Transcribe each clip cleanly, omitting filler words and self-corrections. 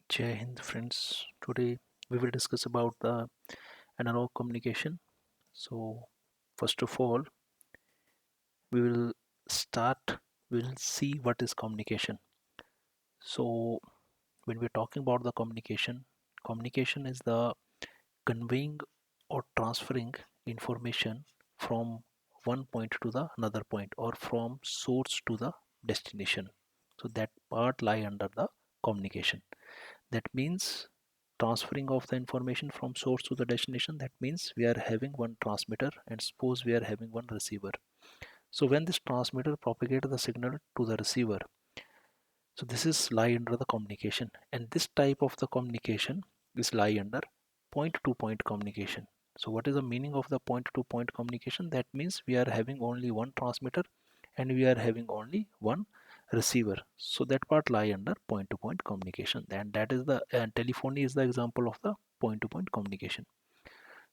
Jai Hind friends. Today we will discuss about the analog communication. So first of all, we will start, we will see what is communication. So when we're talking about the communication, communication is the conveying or transferring information from one point to the another point or from source to the destination. So that part lie under the communication. That means transferring of the information from source to the destination. That means we are having one transmitter and suppose we are having one receiver. So when this transmitter propagates the signal to the receiver, so this is lie under the communication, and this type of the communication is lie under point to point communication. So what is the meaning of the point to point communication? That means we are having only one transmitter and we are having only one receiver. So that part lie under point to point communication, and that is the telephony is the example of the point to point communication.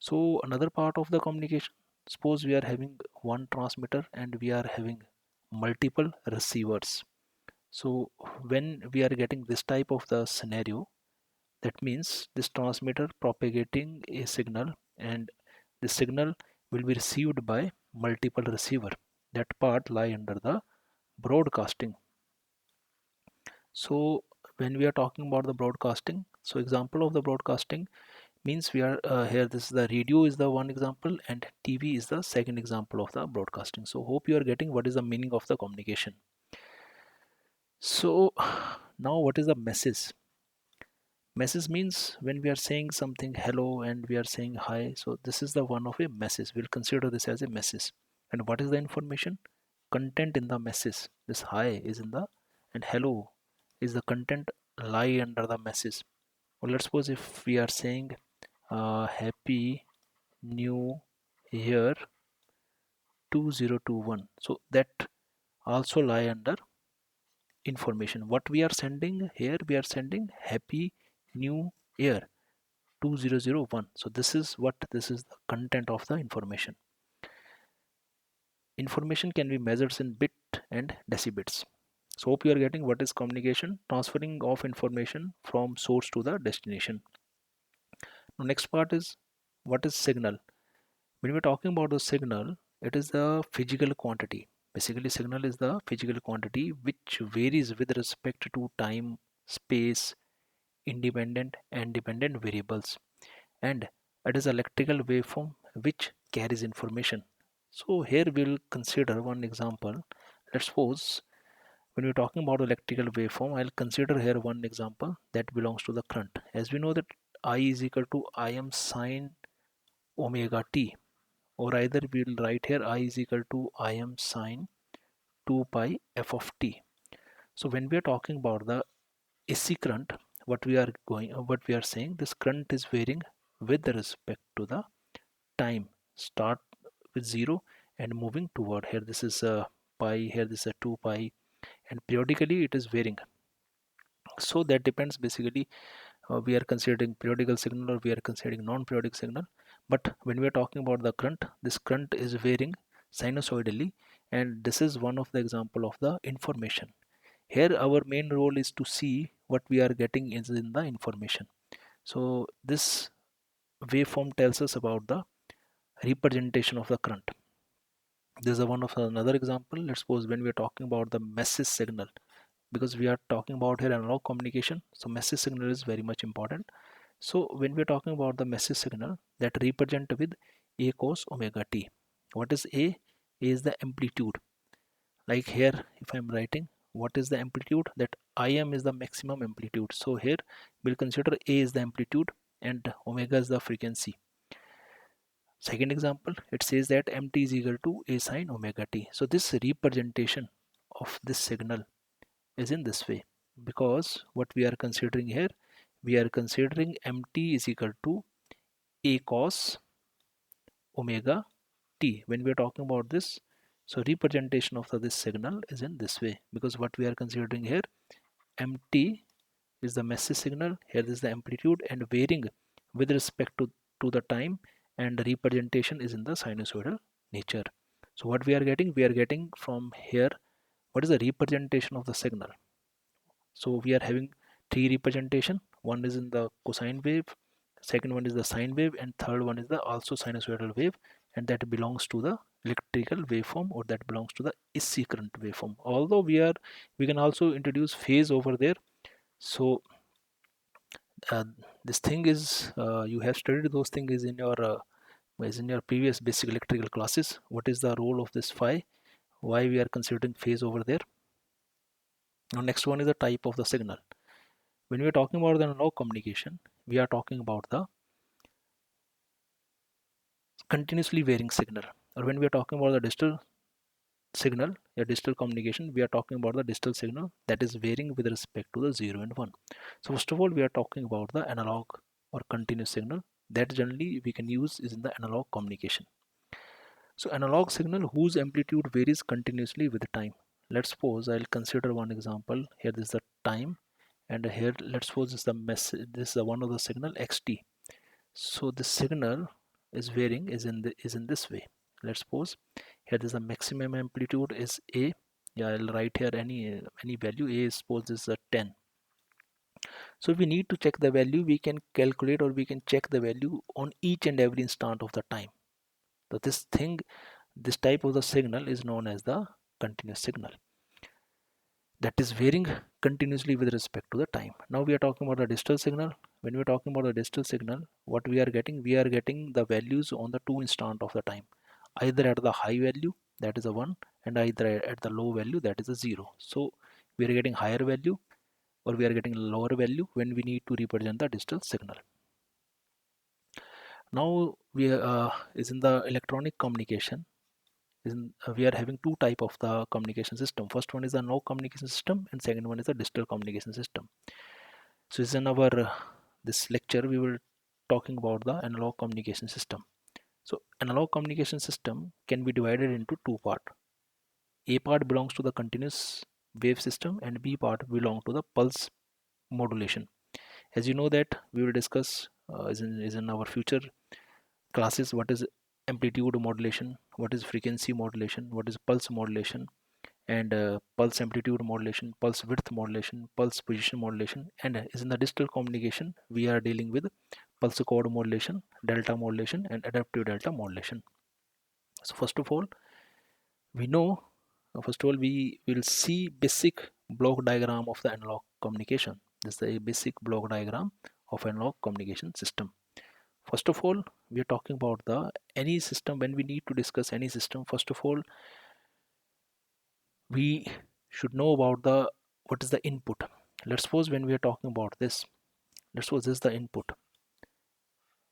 So another part of the communication, suppose we are having one transmitter and we are having multiple receivers. So when we are getting this type of the scenario, that means this transmitter propagating a signal and the signal will be received by multiple receiver. That part lie under the broadcasting. So when we are talking about the broadcasting, so example of the broadcasting means we are here, this is the radio is the one example and TV is the second example of the broadcasting. So hope you are getting what is the meaning of the communication. So now what is the message? Message means when we are saying something hello and we are saying hi, so this is the one of a message. We'll consider this as a message. And what is the information? Content in the message. This hi is in the and hello is the content lie under the message. Well, let's suppose if we are saying happy new year 2021, so that also lie under information. What we are sending here, we are sending happy new year 2001. So this is what, this is the content of the information. Information can be measured in bit and decibits. So hope you are getting what is communication, transferring of information from source to the destination. Now next part is what is signal. When we're talking about the signal, it is the physical quantity. Basically signal is the physical quantity which varies with respect to time, space, independent and dependent variables, and it is electrical waveform which carries information. So here we'll consider one example. Let's suppose when we're talking about electrical waveform, I'll consider here one example that belongs to the current. As we know that I is equal to Im sine omega t, or either we'll write here I is equal to Im sine 2 pi f of t. So when we are talking about the AC current, what we are saying, this current is varying with respect to the time. Start with 0 and moving toward here, this is a pi, here this is a 2 pi, and periodically it is varying. So that depends basically, we are considering periodical signal or we are considering non-periodic signal. But when we are talking about the current, this current is varying sinusoidally, and this is one of the example of the information. Here our main role is to see what we are getting is in the information. So this waveform tells us about the representation of the current. This is one of another example. Let's suppose when we are talking about the message signal, because we are talking about here analog communication, so message signal is very much important. So when we are talking about the message signal, that represent with a cos omega t. What is a? A is the amplitude. Like here if I'm writing what is the amplitude, that Im is the maximum amplitude. So here we'll consider a is the amplitude and omega is the frequency. Second example, it says that mt is equal to a sine omega t. So this representation of this signal is in this way, because what we are considering here, we are considering mt is equal to a cos omega t. When we are talking about this, so representation of this signal is in this way, because what we are considering here, mt is the message signal, here is the amplitude and varying with respect to the time, and the representation is in the sinusoidal nature. So what we are getting from here, what is the representation of the signal. So we are having three representation. One is in the cosine wave, second one is the sine wave, and third one is the also sinusoidal wave, and that belongs to the electrical waveform, or that belongs to the AC current waveform. Although we can also introduce phase over there. So uh, this thing is you have studied those things in your previous basic electrical classes. What is the role of this phi? Why we are considering phase over there? Now next one is the type of the signal. When we are talking about the analog communication, we are talking about the continuously varying signal. Or when we are talking about the digital signal, a digital communication, we are talking about the digital signal that is varying with respect to the 0 and 1. So first of all, we are talking about the analog or continuous signal that generally we can use is in the analog communication. So analog signal whose amplitude varies continuously with time. Let's suppose I'll consider one example. Here this is the time, and here let's suppose this is the message. This is the one of the signal xt. So the signal is varying is in this way. Let's suppose here this is the maximum amplitude is a. Yeah, I'll write here any value. A is suppose this is a 10. So if we need to check the value, we can calculate or we can check the value on each and every instant of the time. So this type of the signal is known as the continuous signal that is varying continuously with respect to the time. Now we are talking about the digital signal. When we are talking about the digital signal, what we are getting the values on the two instant of the time, either at the high value, that is a 1, and either at the low value, that is a 0. So we are getting higher value or we are getting lower value when we need to represent the digital signal. Now is in the electronic communication. We are having two type of the communication system. First one is the analog communication system, and second one is the digital communication system. So in our this lecture we will talking about the analog communication system. So analog communication system can be divided into two part. A part belongs to the continuous wave system and B part belong to the pulse modulation. As you know that we will discuss is in our future classes what is amplitude modulation, what is frequency modulation, what is pulse modulation, and pulse amplitude modulation, pulse width modulation, pulse position modulation, and is in the digital communication we are dealing with pulse chord modulation, delta modulation, and adaptive delta modulation. So first of all we will see basic block diagram of the analog communication. This is a basic block diagram of analog communication system. First of all, we are talking about the any system. When we need to discuss any system, first of all we should know about the what is the input. Let's suppose when we are talking about this, let's suppose this is the input.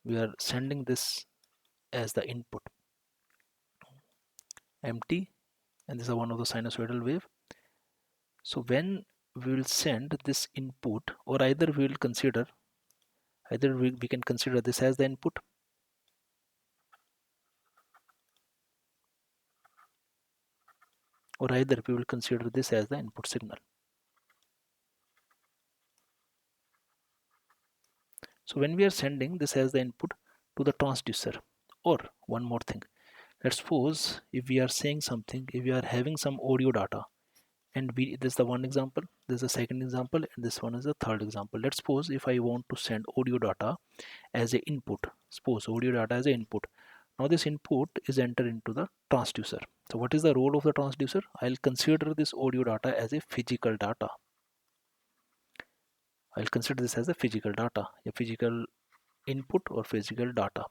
We are sending this as the input empty, and this is one of the sinusoidal wave. So when we will send this input, or either we can consider this as the input, or either we will consider this as the input signal. So when we are sending this as the input to the transducer, or one more thing, let's suppose if we are saying something, if we are having some audio data, and this is the one example, this is the second example, and this one is the third example. Let's suppose if I want to send audio data as a input, suppose audio data as a input. Now this input is entered into the transducer. So what is the role of the transducer? I'll consider this audio data as a physical data. I'll consider this as a physical data, a physical input or physical data.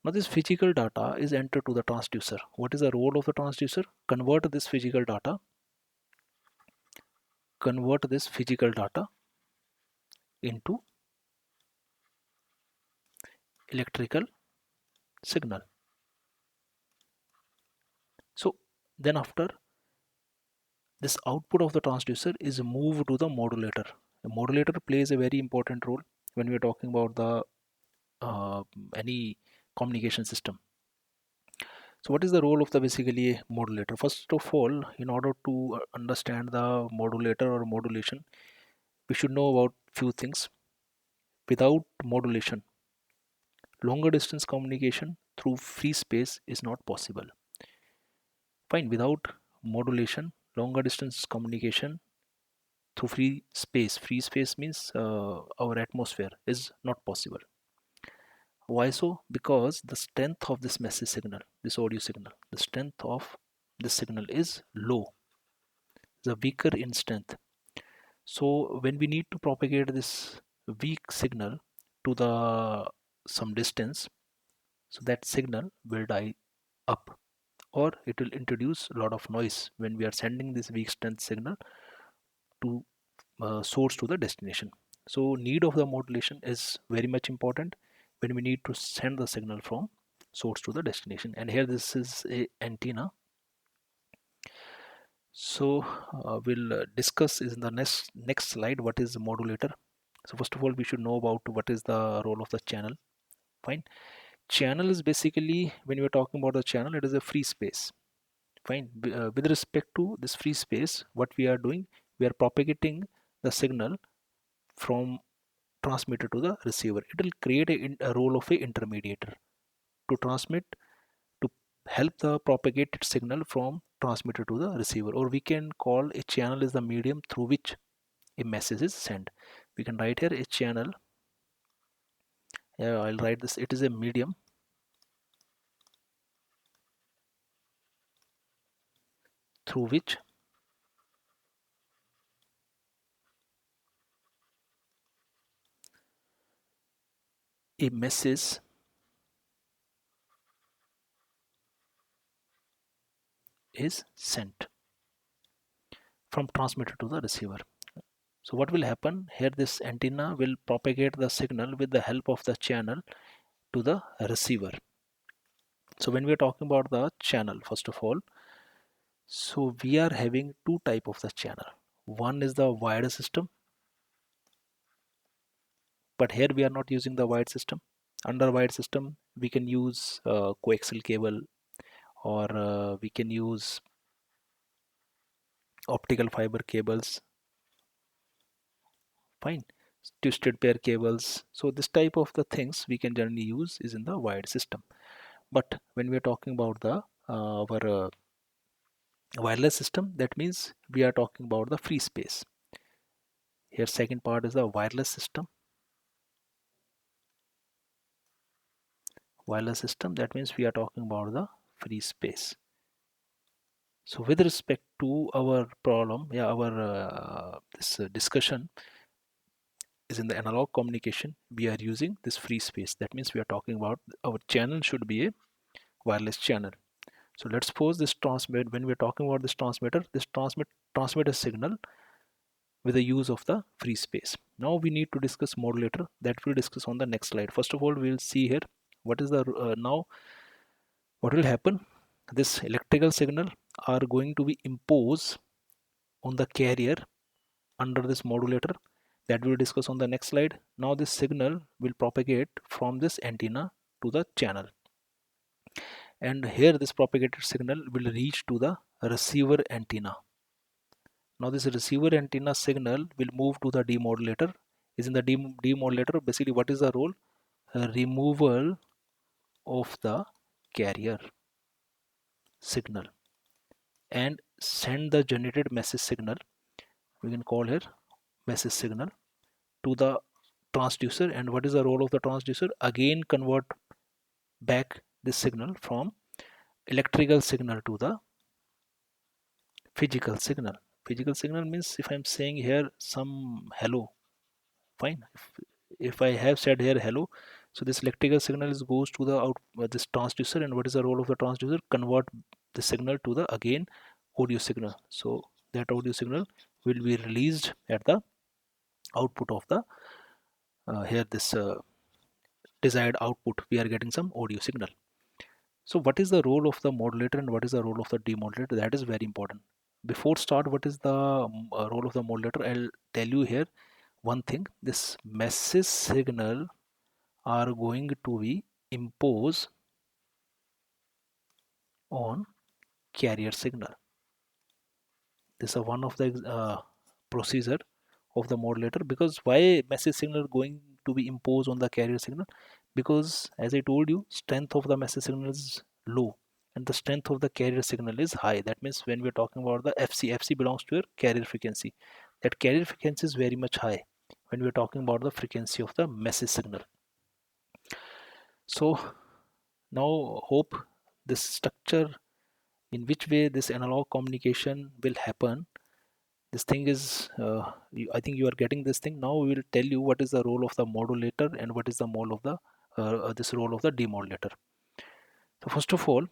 Now this physical data is entered to the transducer. What is the role of the transducer? Convert this physical data into electrical signal. So then after this output of the transducer is moved to the modulator. The modulator plays a very important role when we are talking about the any communication system. So what is the role of the basically a modulator? First of all, in order to understand the modulator or modulation, we should know about few things. Without modulation, longer distance communication through free space is not possible. Fine, without modulation, longer distance communication through free space. Free space means our atmosphere is not possible. Why so? Because the strength of this message signal, this audio signal, the strength of this signal is low, the weaker in strength. So when we need to propagate this weak signal to the some distance, so that signal will die up, or it will introduce a lot of noise when we are sending this weak strength signal to source to the destination. So need of the modulation is very much important when we need to send the signal from source to the destination. And here this is a antenna. So we'll discuss is in the next slide what is the modulator. So first of all, we should know about what is the role of the channel. Fine. Channel is basically, when we're talking about the channel, it is a free space. Fine. With respect to this free space, what we are doing, we are propagating the signal from transmitter to the receiver. It will create a role of a intermediator to transmit, to help the propagated signal from transmitter to the receiver, or we can call a channel is the medium through which a message is sent. We can write here a channel. Yeah, I'll write this. It is a medium through which a message is sent from transmitter to the receiver. So what will happen here, this antenna will propagate the signal with the help of the channel to the receiver. So when we are talking about the channel, first of all, so we are having two type of the channel. One is the wired system, but here we are not using the wired system. Under wired system, we can use coaxial cable, or we can use optical fiber cables. Fine. Twisted pair cables. So this type of the things we can generally use is in the wired system. But when we are talking about the our wireless system, that means we are talking about the free space. Here second part is the wireless system. Wireless system, that means we are talking about the free space. So with respect to our problem, yeah, our this discussion is in the analog communication, we are using this free space. That means we are talking about our channel should be a wireless channel. So let's suppose this transmit, when we're talking about this transmitter, this transmit a signal with the use of the free space. Now we need to discuss modulator, that we'll discuss on the next slide. First of all, we'll see here what is the now what will happen. This electrical signal are going to be imposed on the carrier under this modulator, that we'll discuss on the next slide. Now this signal will propagate from this antenna to the channel, and here this propagated signal will reach to the receiver antenna. Now this receiver antenna signal will move to the demodulator. Is in the demodulator, basically what is the role? Removal of the carrier signal and send the generated message signal, we can call here message signal, to the transducer. And what is the role of the transducer? Again convert back this signal from electrical signal to the physical signal. Physical signal means if I'm saying here some hello, fine. If I have said here hello, so this electrical signal is goes to the out this transducer, and what is the role of the transducer? Convert the signal to the again audio signal. So that audio signal will be released at the output of the here this desired output. We are getting some audio signal. So what is the role of the modulator and what is the role of the demodulator? That is very important. Before start, what is the role of the modulator? I'll tell you here one thing. This message signal are going to be imposed on carrier signal. This is one of the procedure of the modulator. Because why message signal going to be imposed on the carrier signal? Because as I told you, strength of the message signal is low and the strength of the carrier signal is high. That means when we're talking about the FC belongs to your carrier frequency. that carrier frequency is very much high when we're talking about the frequency of the message signal. So now hope this structure in which way this analog communication will happen, this thing is I think you are getting this thing. Now we will tell you what is the role of the modulator and what is the role of the this role of the demodulator. So first of all,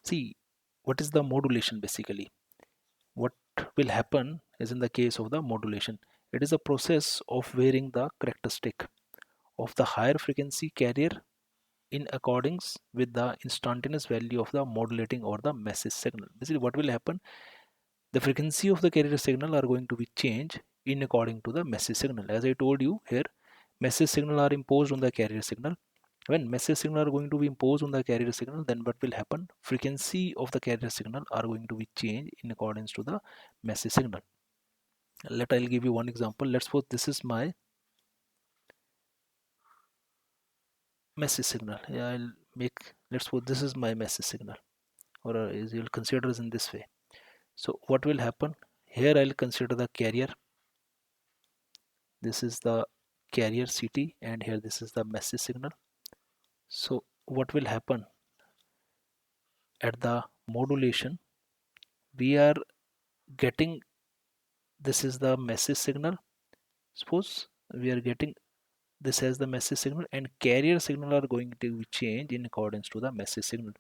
see what is the modulation basically. What will happen is in the case of the modulation, it is a process of varying the characteristic of the higher frequency carrier in accordance with the instantaneous value of the modulating or the message signal. Basically what will happen, the frequency of the carrier signal are going to be changed in according to the message signal. As I told you here, message signal are imposed on the carrier signal. When message signal are going to be imposed on the carrier signal, then what will happen, frequency of the carrier signal are going to be changed in accordance to the message signal. I'll give you one example. Let's suppose this is my message signal. Yeah, I'll make, let's suppose this is my message signal, or you'll consider this in this way. So what will happen here, I'll consider the carrier. This is the carrier CT, and here this is the message signal. So what will happen at the modulation, we are getting, this is the message signal. Suppose we are getting this as the message signal, and carrier signal are going to be changed in accordance to the message signal.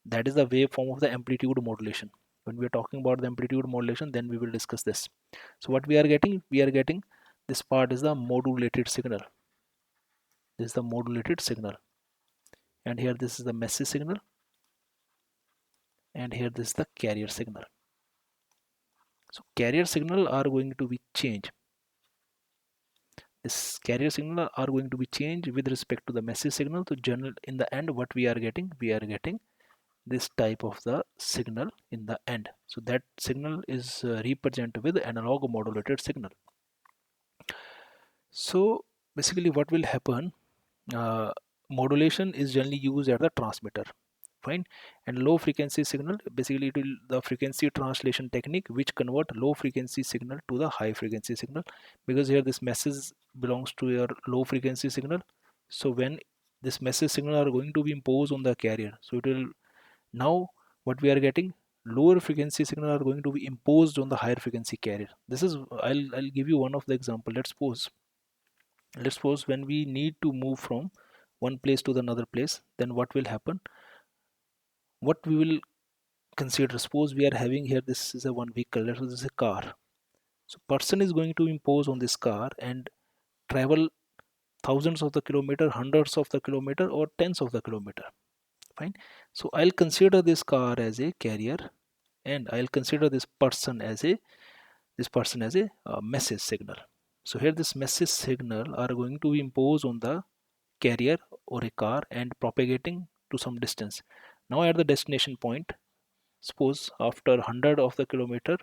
That is the waveform of the amplitude modulation. When we are talking about the amplitude modulation, then we will discuss this. So what we are getting, this part is the modulated signal. This is the modulated signal, and here this is the message signal, and here this is the carrier signal. So carrier signal are going to be changed. This carrier signal are going to be changed with respect to the message signal. So general, in the end, what we are getting this type of the signal in the end. So that signal is represented with analog modulated signal. So basically what will happen, uh, modulation is generally used at the transmitter, fine, and low frequency signal, basically it will the frequency translation technique which convert low frequency signal to the high frequency signal, because here this message belongs to your low frequency signal. So when this message signal are going to be imposed on the carrier, so it will, now what we are getting, lower frequency signal are going to be imposed on the higher frequency carrier. This is, I'll give you one of the example. Let's suppose when we need to move from one place to the another place, then what will happen, what we will consider, suppose we are having here, this is a one vehicle, let's suppose this is a car. So person is going to impose on this car and travel thousands of the kilometer, hundreds of the kilometer, or tens of the kilometer, fine. So I'll consider this car as a carrier, and I'll consider this person as a message signal. So here this message signal are going to be imposed on the carrier or a car and propagating to some distance. Now at the destination point, suppose after 100 of the kilometer,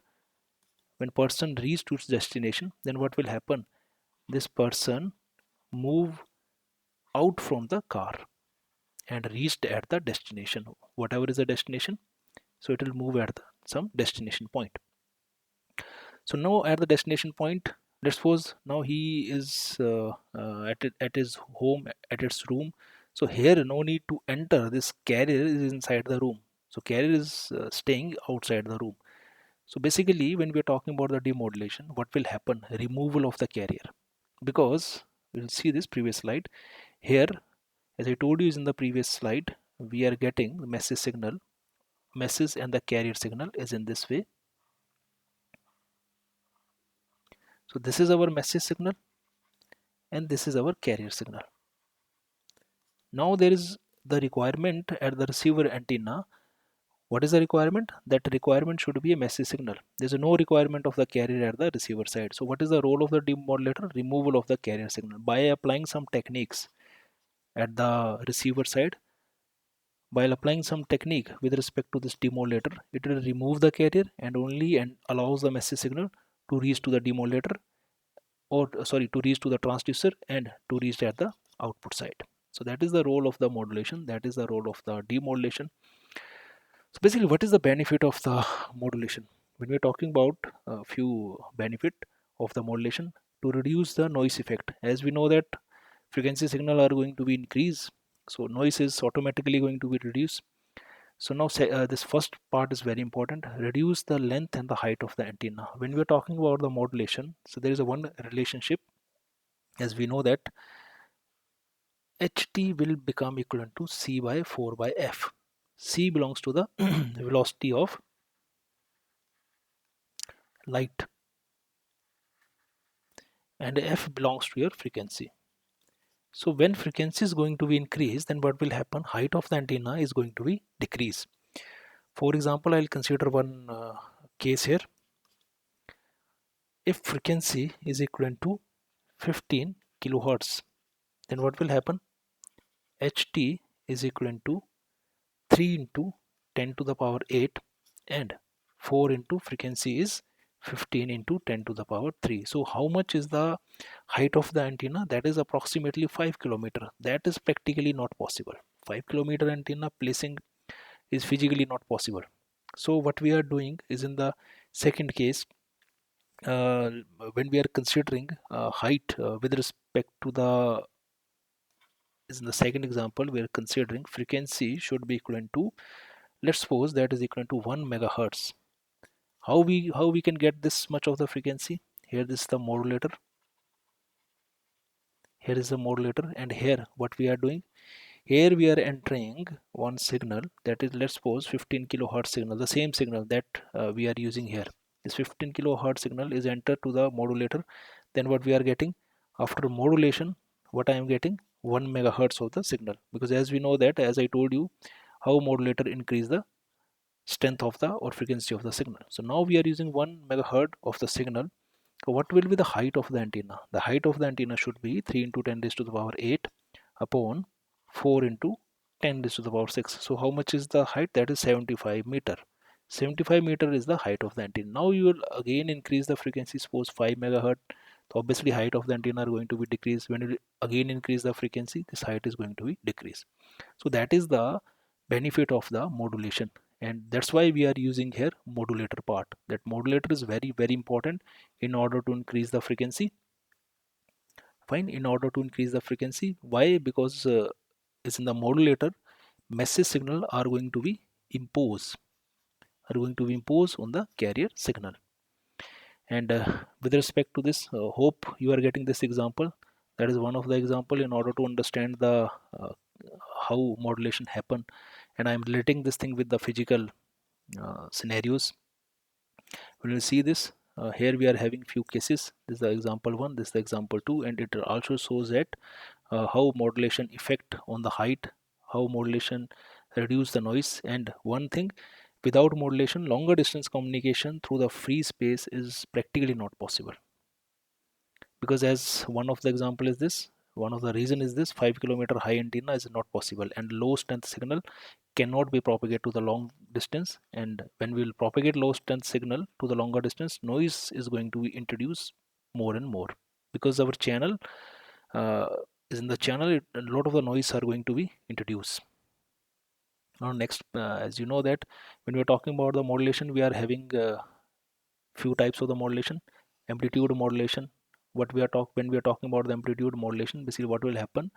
when person reach to its destination, then what will happen, this person move out from the car and reached at the destination, whatever is the destination. So it will move at some destination point. So now at the destination point, let's suppose now he is at his home, at its room. So here no need to enter, this carrier is inside the room, so carrier is staying outside the room. So basically when we are talking about the demodulation, what will happen, removal of the carrier, because we'll see this previous slide here, as I told you is in the previous slide, we are getting the message signal, message and the carrier signal is in this way. So this is our message signal and this is our carrier signal. Now there is the requirement at the receiver antenna. What is the requirement? That requirement should be a message signal. There is no requirement of the carrier at the receiver side. So what is the role of the demodulator? Removal of the carrier signal. By applying some techniques at the receiver side, while applying some technique with respect to this demodulator, it will remove the carrier and only and allows the message signal to reach to the demodulator, or sorry, to reach to the transducer and to reach at the output side. So that is the role of the modulation, that is the role of the demodulation. So basically what is the benefit of the modulation? when we're talking about a few benefit of the modulation, to reduce the noise effect, as we know that frequency signal are going to be increased, so noise is automatically going to be reduced. So now this first part is very important: reduce the length and the height of the antenna. When we're talking about the modulation, so there is a one relationship, as we know that ht will become equivalent to c by 4 by f. C belongs to the velocity of light and f belongs to your frequency. So when frequency is going to be increased, then what will happen? Height of the antenna is going to be decreased. For example, I'll consider one case here. If frequency is equivalent to 15 kilohertz, then what will happen? Ht is equivalent to 3 into 10 to the power 8, and 4 into frequency is 15 into 10 to the power 3. So how much is the height of the antenna? That is approximately 5 kilometer. That is practically not possible. 5 kilometer antenna placing is physically not possible. So what we are doing is, in the second case, uh, when we are considering height with respect to the, is in the second example, we are considering frequency should be equivalent to, let's suppose that is equivalent to 1 megahertz. How we can get this much of the frequency? Here this is the modulator, here is the modulator, and here what we are doing, here we are entering one signal, that is, let's suppose 15 kilohertz signal, the same signal that we are using here. This 15 kilohertz signal is entered to the modulator. Then what we are getting after modulation, what I am getting, 1 megahertz of the signal, because as we know that, as I told you, how modulator increase the strength of the or frequency of the signal. So now we are using 1 megahertz of the signal. So what will be the height of the antenna? The height of the antenna should be 3 into 10 raised to the power 8 upon 4 into 10 raised to the power 6. So how much is the height? That is 75 meter. 75 meter is the height of the antenna. Now you will again increase the frequency, suppose 5 megahertz. So obviously height of the antenna are going to be decreased. When you again increase the frequency, this height is going to be decreased. So that is the benefit of the modulation, and that's why we are using here modulator part. That modulator is very very important in order to increase the frequency. Fine, in order to increase the frequency. Why? Because it's in the modulator, message signal are going to be imposed on the carrier signal. And with respect to this, hope you are getting this example. That is one of the example in order to understand the how modulation happen, and I'm relating this thing with the physical scenarios. We will see this. Here we are having few cases. This is the example 1, this is the example 2, and it also shows that how modulation effect on the height, how modulation reduce the noise. And one thing, without modulation, longer distance communication through the free space is practically not possible. Because as one of the example is this, one of the reason is this, 5 kilometer high antenna is not possible, and low strength signal cannot be propagated to the long distance. And when we will propagate low strength signal to the longer distance, noise is going to be introduced more and more, because our channel uh, is in the channel, a lot of the noise are going to be introduced. Now next, as you know that when we are talking about the modulation, we are having few types of the modulation. Amplitude modulation, what we are when we are talking about the amplitude modulation, basically what will happen,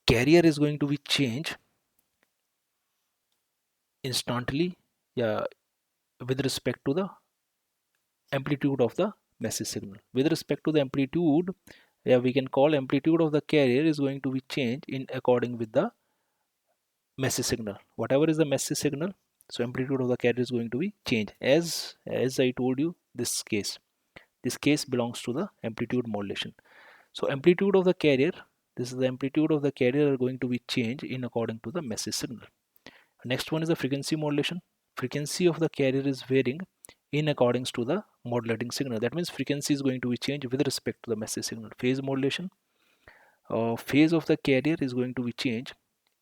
carrier is going to be changed instantly, yeah, with respect to the amplitude of the message signal. With respect to the amplitude, yeah, we can call amplitude of the carrier is going to be changed in according with the message signal. Whatever is the message signal, so amplitude of the carrier is going to be changed. As I told you, this case belongs to the amplitude modulation. So amplitude of the carrier, this is the amplitude of the carrier are going to be changed in according to the message signal. Next one is the frequency modulation. Frequency of the carrier is varying in accordance to the modulating signal. That means frequency is going to be changed with respect to the message signal. Phase modulation, phase of the carrier is going to be changed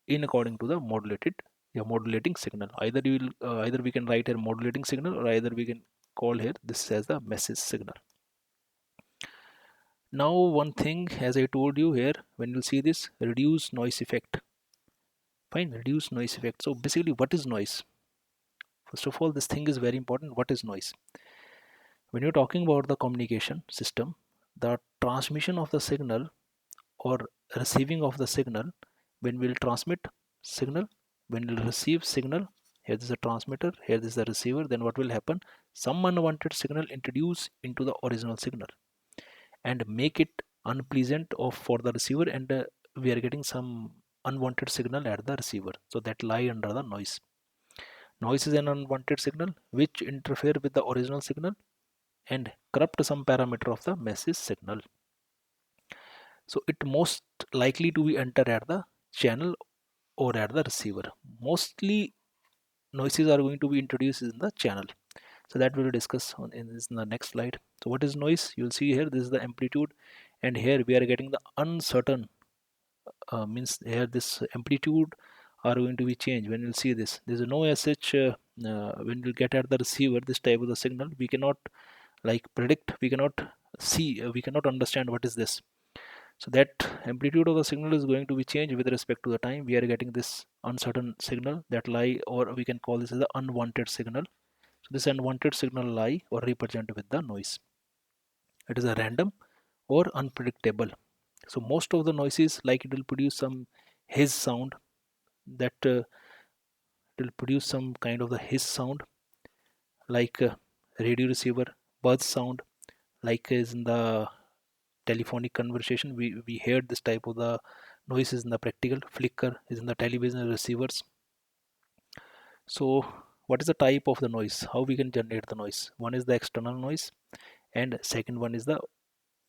in according to the modulating signal. Either we can write here modulating signal, or either we can call here this as the message signal. Now one thing, as I told you here, when you see this, reduce noise effect. Fine, reduce noise effect. So basically what is noise? First of all, this thing is very important. What is noise? When you're talking about the communication system, the transmission of the signal or receiving of the signal, when we'll transmit signal, when we'll receive signal, here is the transmitter, here is the receiver, then what will happen? Some unwanted signal introduced into the original signal and make it unpleasant of for the receiver, and we are getting some unwanted signal at the receiver, so that lie under the noise. Noise is an unwanted signal which interfere with the original signal and corrupt some parameter of the message signal. So it most likely to be enter at the channel or at the receiver. Mostly noises are going to be introduced in the channel. So that we will discuss in the next slide. So what is noise? You'll see here, this is the amplitude, and here we are getting the uncertain, means here this amplitude are going to be changed. When you'll see this, there's no SH, when you get at the receiver, this type of the signal, we cannot like predict, we cannot see, we cannot understand what is this. So that amplitude of the signal is going to be changed with respect to the time. We are getting this uncertain signal that lie, or we can call this as the unwanted signal. So this unwanted signal lie or represent with the noise. It is a random or unpredictable. So most of the noises, like it will produce some hiss sound, that it will produce some kind of the hiss sound, like radio receiver buzz sound, like is in the telephonic conversation. We heard this type of the noises in the practical. Flicker is in the television receivers. So what is the type of the noise? How we can generate the noise? One is the external noise, and second one is the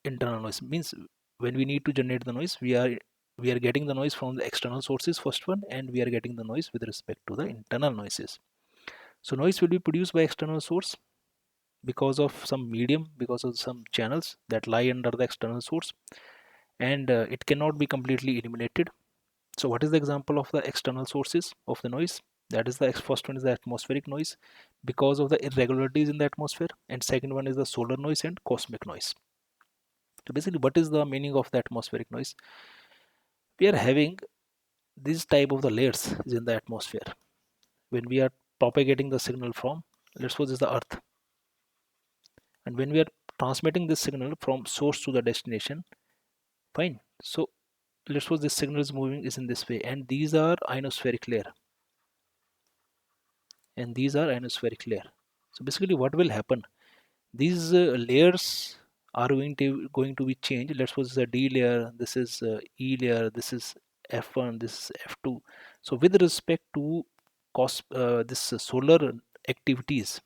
internal noise. Means when we need to generate the noise, we are getting the noise from the external sources, first one, and we are getting the noise with respect to the internal noises. So noise will be produced by external source because of some medium, because of some channels that lie under the external source, and it cannot be completely eliminated. So what is the example of the external sources of the noise? That is the first one is the atmospheric noise because of the irregularities in the atmosphere, and second one is the solar noise and cosmic noise. So basically, what is the meaning of the atmospheric noise? We are having this type of the layers is in the atmosphere. When we are propagating the signal from, let's suppose is the earth, and when we are transmitting this signal from source to the destination, fine. So let's suppose this signal is moving is in this way, and these are ionospheric layer, and these are ionospheric layer. So basically, what will happen? These layers are going to be changed. Let's suppose this is a D layer, this is E layer, this is F1, this is F2. So with respect to this solar activities,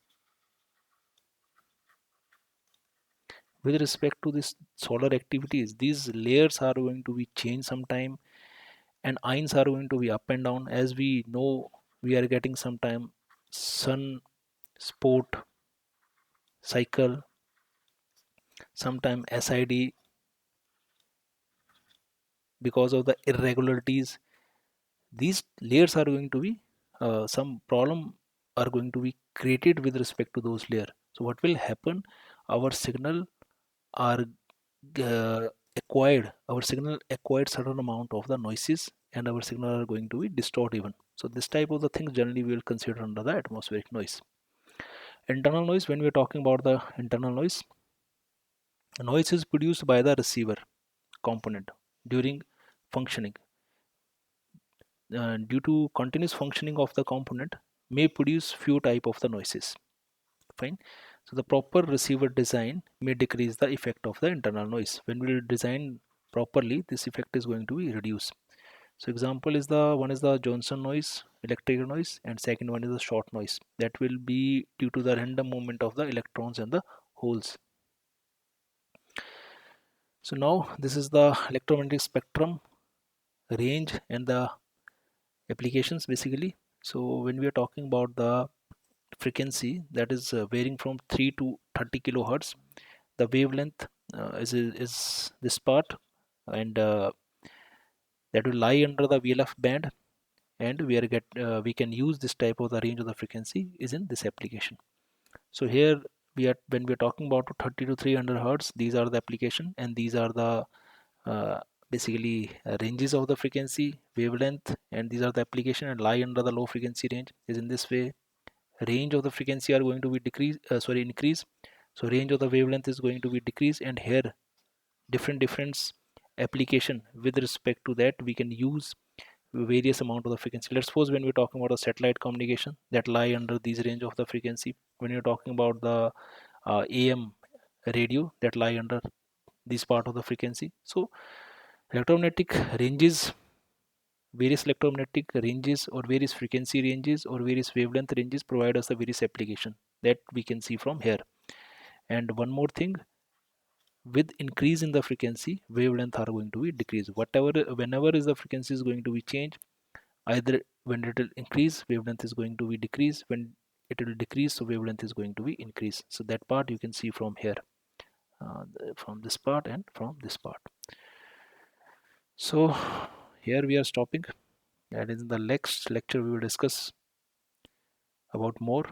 with respect to this solar activities, these layers are going to be changed sometime, and ions are going to be up and down. As we know, we are getting sometime sun spot cycle, sometime SID, because of the irregularities. These layers are going to be some problem are going to be created with respect to those layer. So what will happen? Our signal are uh, our signal acquired certain amount of the noises, and our signal are going to be distort even. So this type of the things generally we will consider under the atmospheric noise. Internal noise, when we are talking about the internal noise, noise is produced by the receiver component during functioning. Due to continuous functioning of the component may produce few type of the noises. Fine. So the proper receiver design may decrease the effect of the internal noise. When we design properly, this effect is going to be reduced. So example is the one is the Johnson noise, electrical noise, and second one is the short noise. That will be due to the random movement of the electrons and the holes. So now this is the electromagnetic spectrum range and the applications basically. So when we are talking about the frequency, that is varying from 3 to 30 kilohertz, the wavelength is this part, and that will lie under the VLF band, and we can use this type of the range of the frequency is in this application. So here we are, when we are talking about 30 to 300 hertz, these are the application, and these are the basically ranges of the frequency wavelength, and these are the application, and lie under the low frequency range is in this way. range of the frequency are going to be increase. So range of the wavelength is going to be decrease, and here different application with respect to that we can use various amount of the frequency. Let's suppose when we're talking about a satellite communication that lie under these range of the frequency, when you're talking about the AM radio that lie under this part of the frequency. So electromagnetic ranges, various electromagnetic ranges or various frequency ranges or various wavelength ranges provide us the various application that we can see from here. And one more thing, with increase in the frequency, wavelength are going to be decrease. Whenever is the frequency is going to be changed, either when it will increase, wavelength is going to be decrease. When it will decrease, so wavelength is going to be increase. So that part you can see from here, from this part and from this part. So here we are stopping, and in the next lecture we will discuss about more.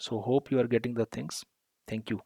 So hope you are getting the things. Thank you.